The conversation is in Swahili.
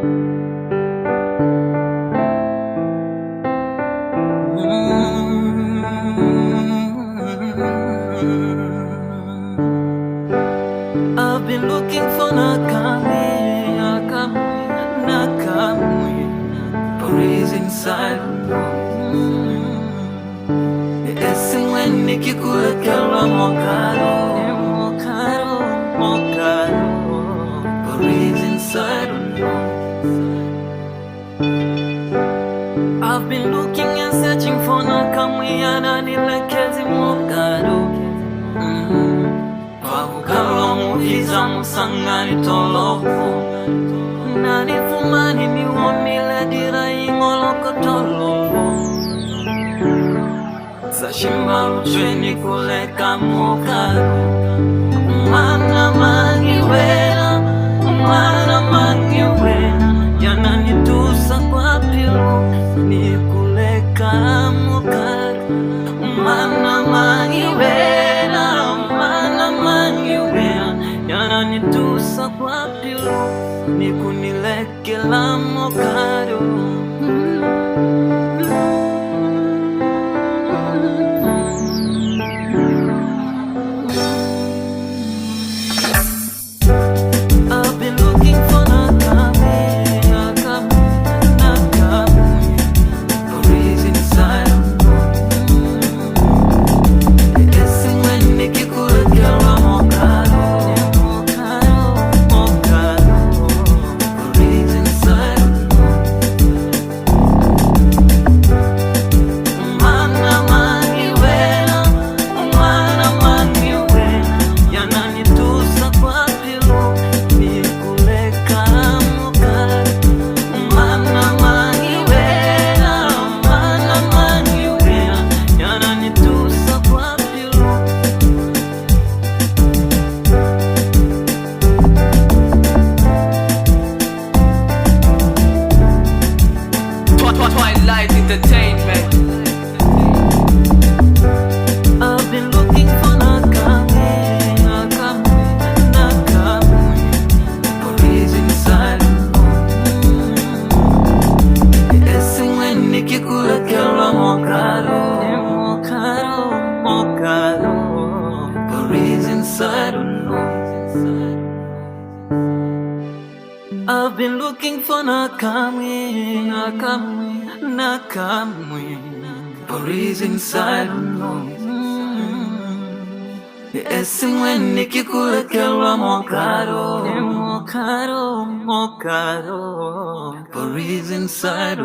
I've been looking for Nakamwe, but he's inside. Ese when nikikulekelwa Mokador, but he's inside. I've been looking and searching for Nakamwe ananilekezi Mokador. Wavugalo muhiza musangani tolofu nani fumani miwonile dira ingoloko tolofu Sashimba luchweni kuleka Mokador. Umana mangiwena yananitusa kwa pilu ni kuleka Mokador. Umana mangiwena yananitusa kwa pilu ni kunilekela Mokador. Twilight Entertainment. I've been looking for Nakamwe, but he's inside. Ese when nikikulekelwa Mokador, but he's inside. I've been looking for Nakamwe, but he's inside. Ese when nikikulekelwa Mokador, but he's inside.